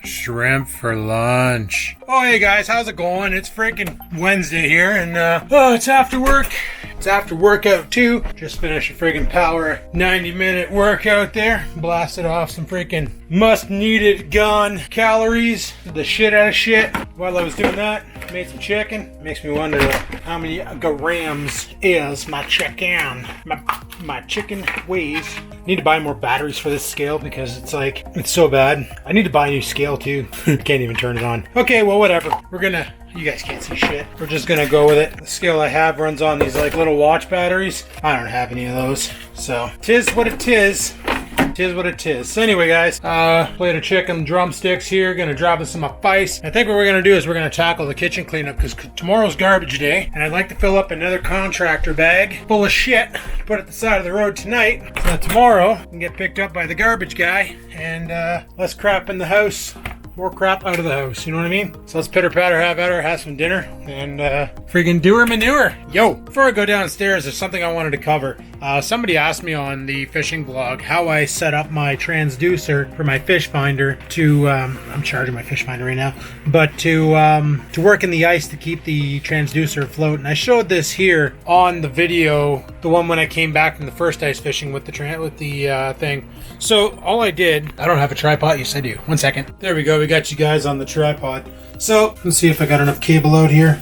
Shrimp for lunch. Oh, hey guys, how's it going? It's freaking Wednesday here, and it's after work. It's after workout too. Just finished a freaking power 90-minute workout there. Blasted off some freaking must-needed gone calories. Did the shit out of shit. While I was doing that, made some chicken. Makes me wonder how many grams is my chicken. My chicken weighs. Need to buy more batteries for this scale because it's so bad. I need to buy a new scale too. Can't even turn it on. Okay, well, whatever. You guys can't see shit. We're just gonna go with it. The scale I have runs on these little watch batteries. I don't have any of those. So, tis what it is. Tis what it is. So anyway, guys, plate of chicken drumsticks here. Gonna drop in some ice. I think what we're gonna do is we're gonna tackle the kitchen cleanup because tomorrow's garbage day, and I'd like to fill up another contractor bag full of shit to put at the side of the road tonight, so that tomorrow I can get picked up by the garbage guy and less crap in the house. More crap out of the house, you know what I mean? So let's pitter patter, have at her, have some dinner, and freaking do her manure. Yo, before I go downstairs, there's something I wanted to cover. Somebody asked me on the fishing blog how I set up my transducer for my fish finder to, I'm charging my fish finder right now, but to work in the ice to keep the transducer afloat. And I showed this here on the video, the one when I came back from the first ice fishing with the thing. So all I did, I don't have a tripod. Yes, I do. One second. There we go. We got you guys on the tripod. So let's see if I got enough cable out here.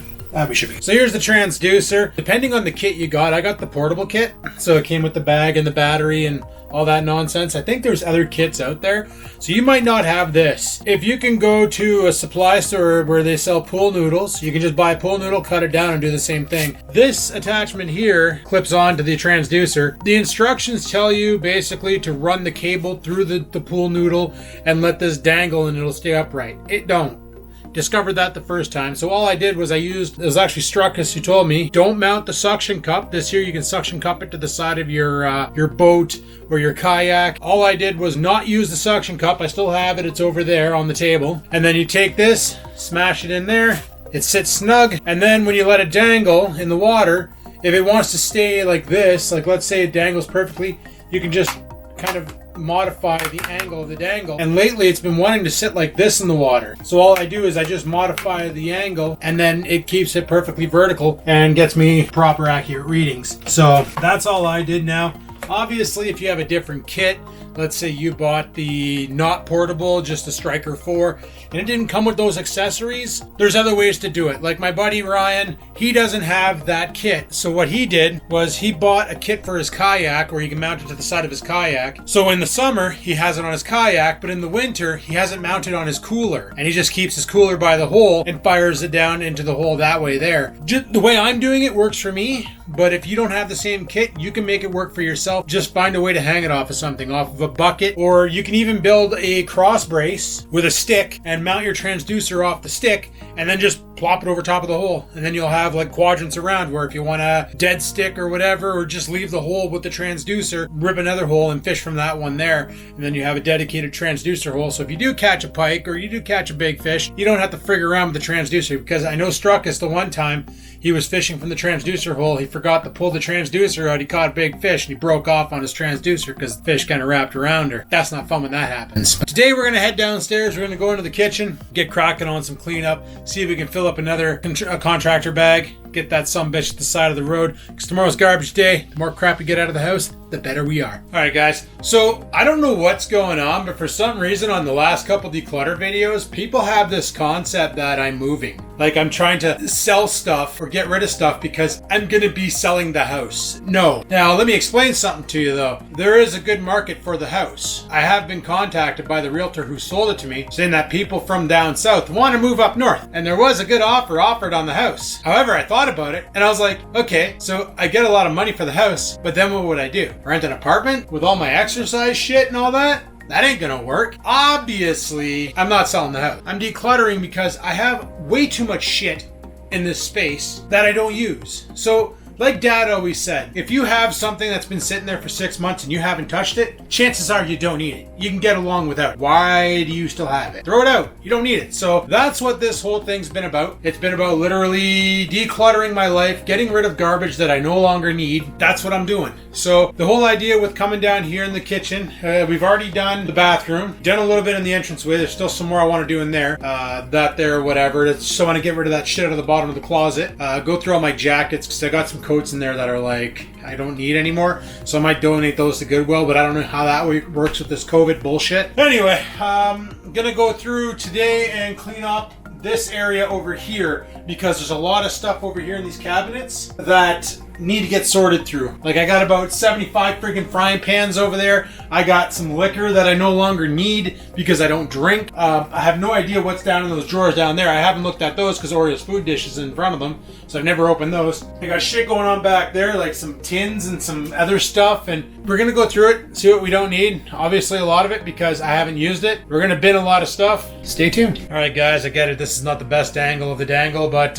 We should be. So here's the transducer. Depending on the kit you got, I got the portable kit. So it came with the bag and the battery and all that nonsense. I think there's other kits out there. So you might not have this. If you can go to a supply store where they sell pool noodles, you can just buy a pool noodle, cut it down, and do the same thing. This attachment here clips onto the transducer. The instructions tell you basically to run the cable through the pool noodle and let this dangle and it'll stay upright. It don't. Discovered that the first time. So all I did was it was actually Struckus who told me, don't mount the suction cup. This year you can suction cup it to the side of your boat or your kayak. All I did was not use the suction cup. I still have it. It's over there on the table. And then you take this, smash it in there. It sits snug. And then when you let it dangle in the water, if it wants to stay like this, like let's say it dangles perfectly, you can just kind of modify the angle of the dangle. And lately it's been wanting to sit like this in the water. So all I do is I just modify the angle and then it keeps it perfectly vertical and gets me proper accurate readings. So that's all I did now. Obviously, if you have a different kit, let's say you bought the not portable, just the Striker 4, and it didn't come with those accessories, there's other ways to do it. Like my buddy Ryan, he doesn't have that kit. So what he did was he bought a kit for his kayak where you can mount it to the side of his kayak. So in the summer, he has it on his kayak, but in the winter, he has it mounted on his cooler. And he just keeps his cooler by the hole and fires it down into the hole that way there. Just the way I'm doing it works for me, but if you don't have the same kit, you can make it work for yourself. Just find a way to hang it off of something, off of a bucket, or you can even build a cross brace with a stick and mount your transducer off the stick and then just plop it over top of the hole. And then you'll have like quadrants around where if you want a dead stick or whatever, or just leave the hole with the transducer, rip another hole and fish from that one there. And then you have a dedicated transducer hole. So if you do catch a pike or you do catch a big fish, you don't have to figure around with the transducer, because I know Struckus the one time he was fishing from the transducer hole. He forgot to pull the transducer out. He caught a big fish and he broke off on his transducer because the fish kind of wrapped around her. That's not fun when that happens. But today we're going to head downstairs. We're going to go into the kitchen, get cracking on some cleanup, see if we can fill up another contractor bag, get that sumbitch at the side of the road, because tomorrow's garbage day. The more crap we get out of the house, the better we are. All right, guys. So I don't know what's going on, but for some reason on the last couple declutter videos, people have this concept that I'm moving. Like I'm trying to sell stuff or get rid of stuff because I'm going to be selling the house. No. Now, let me explain something to you though. There is a good market for the house. I have been contacted by the realtor who sold it to me, saying that people from down south want to move up north. And there was a good offer offered on the house. However, I thought about it and I was like, okay, so I get a lot of money for the house, but then what would I do? Rent an apartment with all my exercise shit and all that? That ain't gonna work. Obviously, I'm not selling the house. I'm decluttering because I have way too much shit in this space that I don't use. So Like Dad always said, if you have something that's been sitting there for 6 months and you haven't touched it, chances are you don't need it. You can get along without it. Why do you still have it? Throw it out. You don't need it. So that's what this whole thing's been about. It's been about literally decluttering my life, getting rid of garbage that I no longer need. That's what I'm doing. So the whole idea with coming down here in the kitchen, we've already done the bathroom, done a little bit in the entranceway. There's still some more I want to do in there. That there, whatever. So I want to get rid of that shit out of the bottom of the closet. Go through all my jackets because I got some coats in there that are like I don't need anymore. So I might donate those to Goodwill, but I don't know how that works with this COVID bullshit. Anyway, I'm gonna go through today and clean up this area over here because there's a lot of stuff over here in these cabinets that need to get sorted through. Like I got about 75 freaking frying pans over there. I got some liquor that I no longer need because I don't drink. I have no idea what's down in those drawers down there. I haven't looked at those because Oreo's food dish is in front of them, so I've never opened those. I got shit going on back there, like some tins and some other stuff, and we're gonna go through it, see what we don't need. Obviously a lot of it because I haven't used it. We're gonna bin a lot of stuff. Stay tuned. All right guys, I get it. This is not the best angle of the dangle, but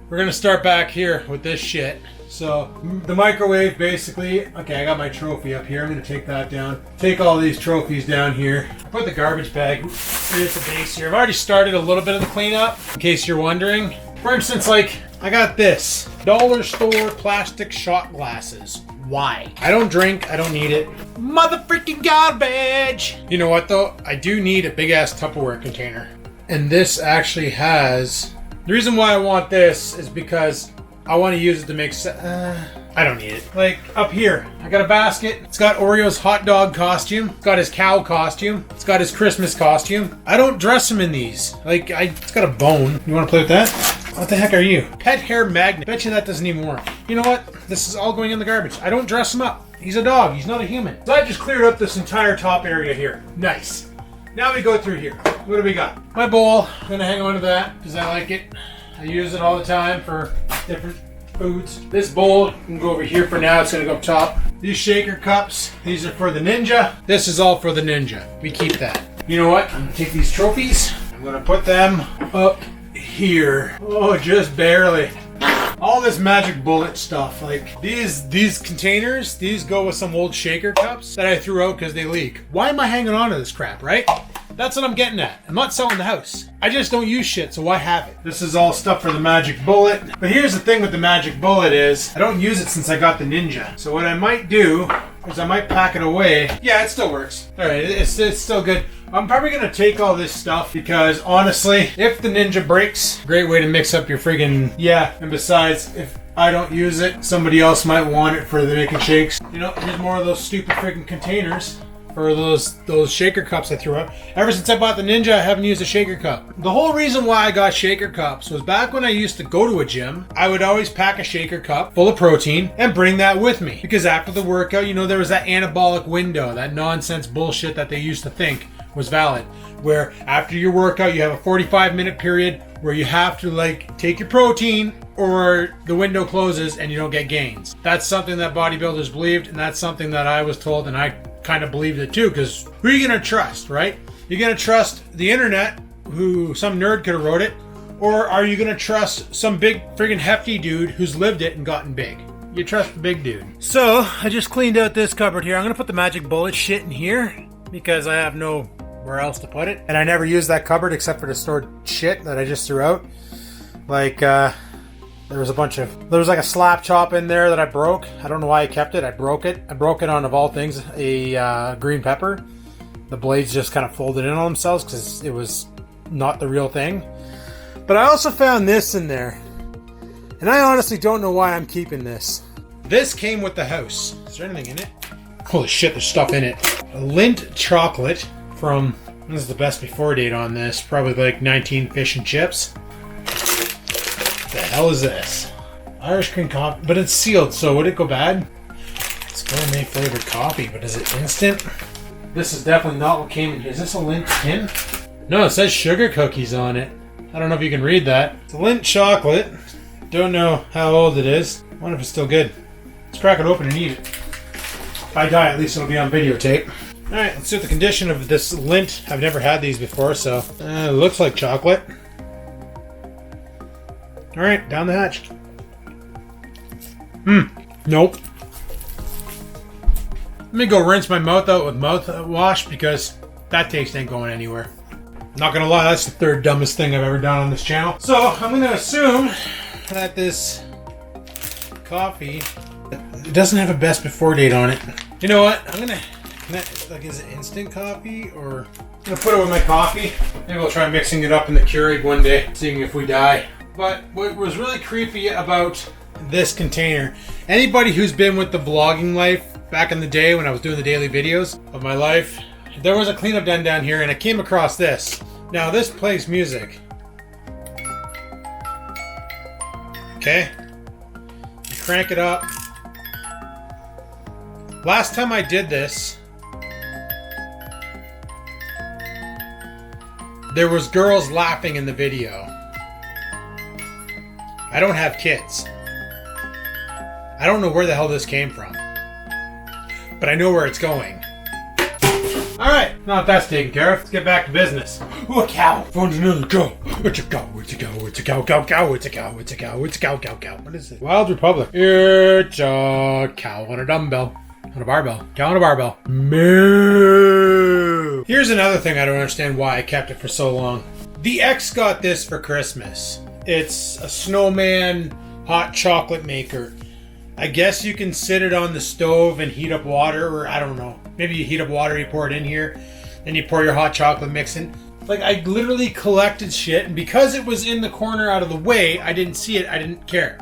we're gonna start back here with this shit. So the microwave basically, okay, I got my trophy up here. I'm going to take that down. Take all these trophies down here. Put the garbage bag at the base here. I've already started a little bit of the cleanup, in case you're wondering. For instance, like, I got this. Dollar store plastic shot glasses. Why? I don't drink. I don't need it. Mother freaking garbage! You know what, though? I do need a big-ass Tupperware container. And this actually has... The reason why I want this is because... I want to use it to make I don't need it. Like, up here, I got a basket. It's got Oreo's hot dog costume. It's got his cow costume. It's got his Christmas costume. I don't dress him in these. Like, it's got a bone. You want to play with that? What the heck are you? Pet hair magnet. Bet you that doesn't even work. You know what? This is all going in the garbage. I don't dress him up. He's a dog. He's not a human. So I just cleared up this entire top area here. Nice. Now we go through here. What do we got? My bowl. I'm going to hang on to that because I like it. I use it all the time for different foods. This bowl can go over here for now. It's going to go up top. These shaker cups, these are for the Ninja. This is all for the Ninja. We keep that. You know what? I'm going to take these trophies. I'm going to put them up here. Oh, just barely. All this magic bullet stuff. Like these containers, these go with some old shaker cups that I threw out because they leak. Why am I hanging on to this crap, right? That's what I'm getting at. I'm not selling the house. I just don't use shit, so why have it? This is all stuff for the magic bullet. But here's the thing with the magic bullet is, I don't use it since I got the Ninja. So what I might do is I might pack it away. Yeah, it still works. All right, it's still good. I'm probably gonna take all this stuff because honestly, if the Ninja breaks, great way to mix up your friggin', yeah. And besides, if I don't use it, somebody else might want it for the making shakes. You know, here's more of those stupid friggin' containers. For those shaker cups I threw out. Ever since I bought the Ninja, I haven't used a shaker cup. The whole reason why I got shaker cups was back when I used to go to a gym, I would always pack a shaker cup full of protein and bring that with me. Because after the workout, you know, there was that anabolic window, that nonsense bullshit that they used to think was valid. Where after your workout, you have a 45-minute period where you have to like take your protein or the window closes and you don't get gains. That's something that bodybuilders believed, and that's something that I was told, and I kind of believed it too, because who are you going to trust, right? You're going to trust the internet, who some nerd could have wrote it, or are you going to trust some big friggin' hefty dude who's lived it and gotten big? You trust the big dude. So I just cleaned out this cupboard here. I'm going to put the magic bullet shit in here because I have nowhere else to put it, and I never use that cupboard except for to store shit that I just threw out. Like there was like a slap chop in there that I broke. I don't know why I kept it. I broke it. I broke it on, of all things, a green pepper. The blades just kind of folded in on themselves because it was not the real thing. But I also found this in there. And I honestly don't know why I'm keeping this. This came with the house. Is there anything in it? Holy shit, there's stuff in it. A Lindt chocolate from, this is the best before date on this, probably like 19 fish and chips. The hell is this? Irish cream coffee, but it's sealed, so would it go bad? It's gourmet flavored coffee, but is it instant? This is definitely not what came in here. Is this a Lindt tin? No, it says sugar cookies on it. I don't know if you can read that. It's a Lindt chocolate. Don't know how old it is. I wonder if it's still good. Let's crack it open and eat it. If I die, at least it'll be on videotape. Alright, let's see what the condition of this Lindt. I've never had these before, so it looks like chocolate. Alright, down the hatch. Nope. Let me go rinse my mouth out with mouthwash because that taste ain't going anywhere. Not gonna lie, that's the third dumbest thing I've ever done on this channel. So I'm gonna assume that this coffee, it doesn't have a best before date on it. You know what? Like, is it instant coffee or? I'm gonna put it with my coffee. Maybe we'll try mixing it up in the Keurig one day, seeing if we die. But what was really creepy about this container, anybody who's been with the vlogging life back in the day when I was doing the daily videos of my life, there was a cleanup done down here and I came across this. Now this plays music. Okay. You crank it up. Last time I did this, there was girls laughing in the video. I don't have kids. I don't know where the hell this came from. But I know where it's going. Alright, now that that's taken care of, let's get back to business. Ooh, a cow! Found another cow! It's a cow, it's a cow, it's a cow, cow, cow, it's a cow, it's a cow, it's a cow, cow, cow. What is it? Wild Republic. It's a cow on a dumbbell. On a barbell. Cow on a barbell. Moo! Here's another thing I don't understand why I kept it for so long. The ex got this for Christmas. It's a snowman hot chocolate maker. I guess you can sit it on the stove and heat up water, or I don't know. Maybe you heat up water, you pour it in here, then you pour your hot chocolate mix in. Like, I literally collected shit, and because it was in the corner out of the way, I didn't see it, I didn't care.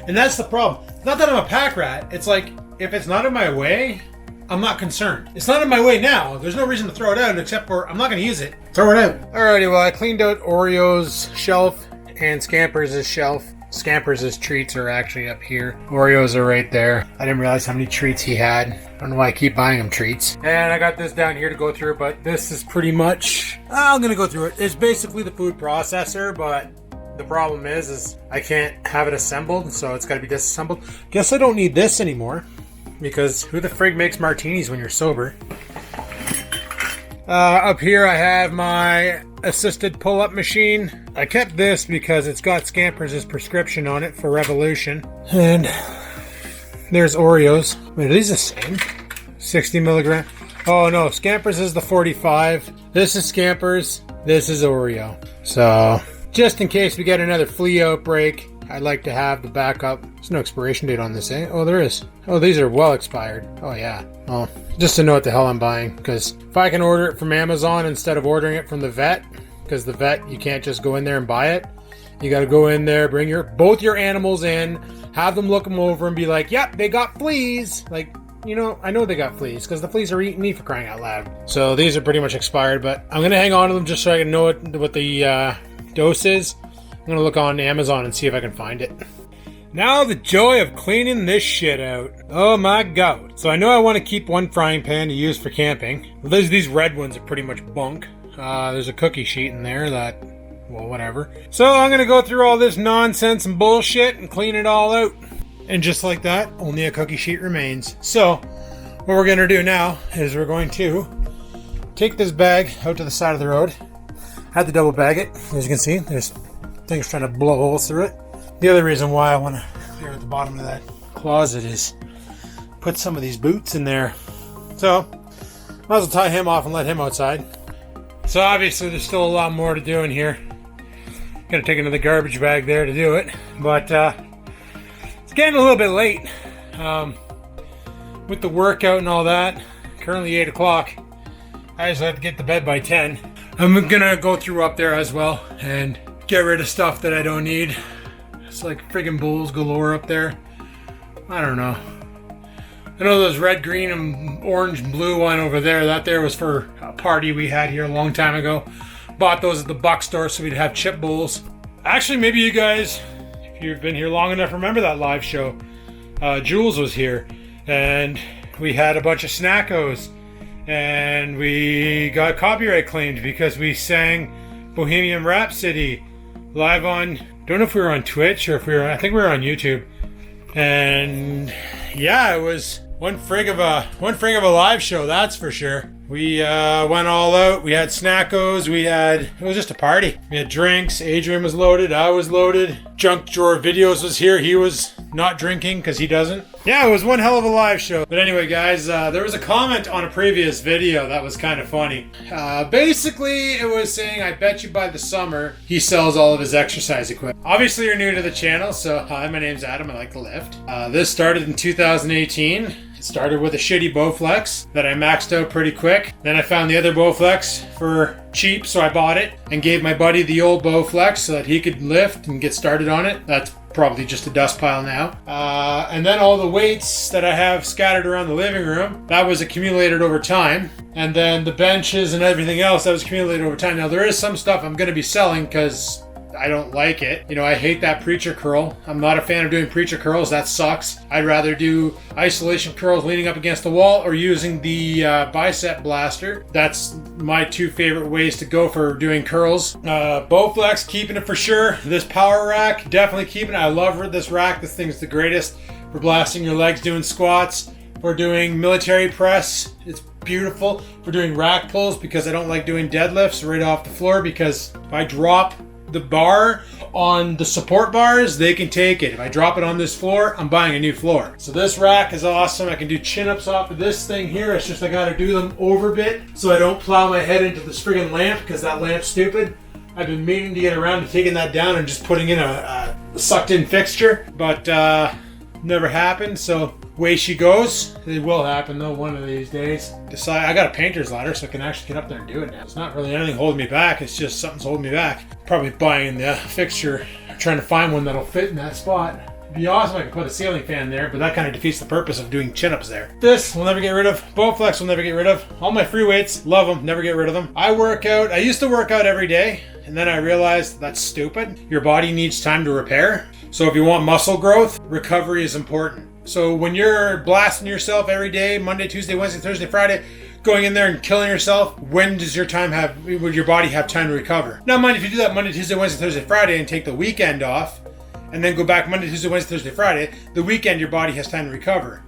And that's the problem. It's not that I'm a pack rat, it's like, if it's not in my way, I'm not concerned. It's not in my way now, there's no reason to throw it out, except for I'm not gonna use it. Throw it out. Alrighty, well I cleaned out Oreo's shelf and Scampers' shelf. Scampers' treats are actually up here. Oreos are right there. I didn't realize how many treats he had. I don't know why I keep buying him treats. And I got this down here to go through, but this is pretty much... I'm gonna go through it. It's basically the food processor, but the problem is I can't have it assembled, so it's gotta be disassembled. Guess I don't need this anymore, because who the frig makes martinis when you're sober? Up here I have my assisted pull-up machine. I kept this because it's got Scampers' prescription on it for Revolution. And there's Oreos. Wait, are these the same? 60 milligram. Oh no, Scampers is the 45. This is Scampers. This is Oreo. So, just in case we get another flea outbreak, I'd like to have the backup. There's no expiration date on this, eh? Oh, there is. Oh, these are well expired. Oh, yeah. Oh, just to know what the hell I'm buying. Because if I can order it from Amazon instead of ordering it from the vet, because the vet, you can't just go in there and buy it. You got to go in there, bring both your animals in, have them look them over and be like, yep, they got fleas. Like, you know, I know they got fleas because the fleas are eating me, for crying out loud. So these are pretty much expired, but I'm going to hang on to them just so I can know what the dose is. I'm going to look on Amazon and see if I can find it. Now the joy of cleaning this shit out. Oh my god. So I know I want to keep one frying pan to use for camping. These red ones are pretty much bunk. There's a cookie sheet in there that, well, whatever. So I'm going to go through all this nonsense and bullshit and clean it all out. And just like that, only a cookie sheet remains. So what we're going to do now is we're going to take this bag out to the side of the road. I had to double bag it. As you can see, there's things trying to blow holes through it. The other reason why I want to clear at the bottom of that closet is put some of these boots in there. So, might as well tie him off and let him outside. So obviously there's still a lot more to do in here. Gotta take another garbage bag there to do it. But it's getting a little bit late. With the workout and all that, currently 8 o'clock. I just have to get to bed by 10. I'm gonna go through up there as well and get rid of stuff that I don't need. It's like friggin' bowls galore up there. I don't know. I know those red, green, and orange and blue one over there. That there was for a party we had here a long time ago. Bought those at the Buck store so we'd have chip bowls. Actually, maybe you guys, if you've been here long enough, remember that live show. Jules was here. And we had a bunch of snackos. And we got copyright claimed because we sang Bohemian Rhapsody live on... Don't know if we were on Twitch or if we were... I think we were on YouTube. And yeah, it was one frig of a live show, that's for sure. We went all out. We had snackos. It was just a party. We had drinks. Adrian was loaded. I was loaded. Junk Drawer Videos was here. He was not drinking because he doesn't. Yeah, it was one hell of a live show. But anyway, guys, there was a comment on a previous video that was kind of funny. Basically, it was saying, I bet you by the summer, he sells all of his exercise equipment. Obviously, you're new to the channel, so hi, my name's Adam. I like to lift. This started in 2018. It started with a shitty Bowflex that I maxed out pretty quick. Then I found the other Bowflex for cheap, so I bought it and gave my buddy the old Bowflex so that he could lift and get started on it. That's probably just a dust pile now. And then all the weights that I have scattered around the living room, that was accumulated over time. And then the benches and everything else, that was accumulated over time. Now there is some stuff I'm going to be selling because I don't like it. You know, I hate that preacher curl. I'm not a fan of doing preacher curls. That sucks. I'd rather do isolation curls leaning up against the wall or using the bicep blaster. That's my two favorite ways to go for doing curls. Bowflex, keeping it for sure. This power rack, definitely keeping it. I love this rack. This thing's the greatest for blasting your legs doing squats, for doing military press. It's beautiful. For doing rack pulls because I don't like doing deadlifts right off the floor because if I drop the bar on the support bars, they can take it. If I drop it on this floor, I'm buying a new floor. So this rack is awesome. I can do chin-ups off of this thing here. It's just I gotta do them over bit so I don't plow my head into this friggin' lamp because that lamp's stupid. I've been meaning to get around to taking that down and just putting in a sucked-in fixture, but never happened, so way she goes. It will happen though one of these days. I got a painter's ladder so I can actually get up there and do it now. It's not really anything holding me back, it's just something's holding me back. Probably buying the fixture, trying to find one that'll fit in that spot. It'd be awesome if I could put a ceiling fan there, but that kind of defeats the purpose of doing chin-ups there. This we'll never get rid of. Bowflex will never get rid of. All my free weights, love them, never get rid of them. I used to work out every day, and then I realized that's stupid. Your body needs time to repair. So if you want muscle growth, recovery is important. So when you're blasting yourself every day, Monday, Tuesday, Wednesday, Thursday, Friday, going in there and killing yourself, would your body have time to recover? Now mind if you do that Monday, Tuesday, Wednesday, Thursday, Friday and take the weekend off and then go back Monday, Tuesday, Wednesday, Thursday, Friday, the weekend your body has time to recover.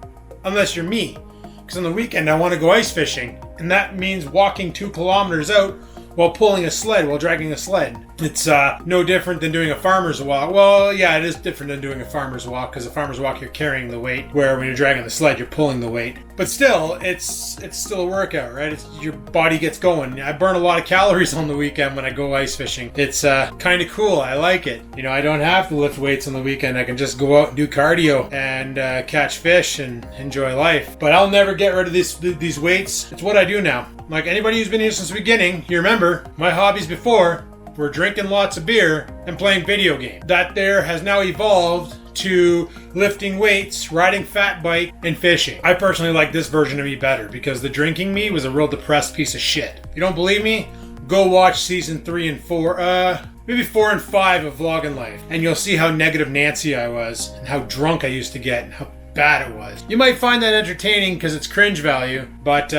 Unless you're me. Because on the weekend I want to go ice fishing. And that means walking 2 kilometers out while pulling a sled, while dragging a sled. It's no different than doing a farmer's walk. Well, yeah, it is different than doing a farmer's walk because a farmer's walk you're carrying the weight, where when you're dragging the sled you're pulling the weight. But still, it's still a workout, right? Your body gets going. I burn a lot of calories on the weekend when I go ice fishing. It's kind of cool. I like it. You know, I don't have to lift weights on the weekend. I can just go out and do cardio and catch fish and enjoy life. But I'll never get rid of these weights. It's what I do now. Like anybody who's been here since the beginning, you remember my hobbies before were drinking lots of beer and playing video games. That there has now evolved to lifting weights, riding fat bike, and fishing. I personally like this version of me better because the drinking me was a real depressed piece of shit. If you don't believe me, go watch season 3 and 4, maybe 4 and 5 of Vlogging Life, and you'll see how negative Nancy I was and how drunk I used to get and how bad it was. You might find that entertaining because it's cringe value, but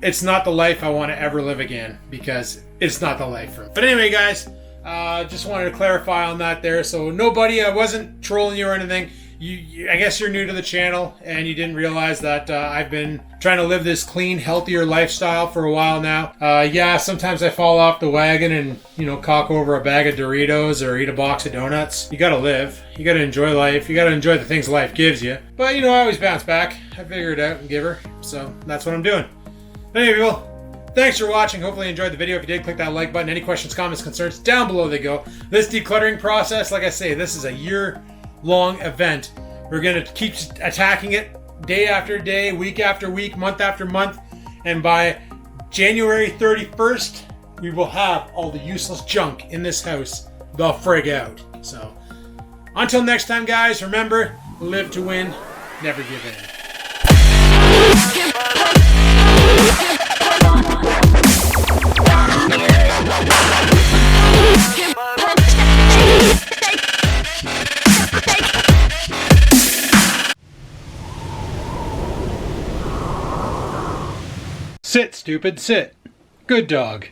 it's not the life I want to ever live again because it's not the life for me. But anyway, guys, just wanted to clarify on that there. So nobody, I wasn't trolling you or anything. I guess you're new to the channel and you didn't realize that I've been trying to live this clean, healthier lifestyle for a while now. Yeah, sometimes I fall off the wagon and, you know, cock over a bag of Doritos or eat a box of donuts. You gotta live. You gotta enjoy life. You gotta enjoy the things life gives you. But, you know, I always bounce back. I figure it out and give her. So that's what I'm doing. But anyway, people, thanks for watching. Hopefully you enjoyed the video. If you did, click that like button. Any questions, comments, concerns, down below they go. This decluttering process, like I say, this is a year-long event. We're going to keep attacking it day after day, week after week, month after month. And by January 31st, we will have all the useless junk in this house the frig out. So, until next time, guys, remember, live to win, never give in. Sit, stupid, sit. Good dog.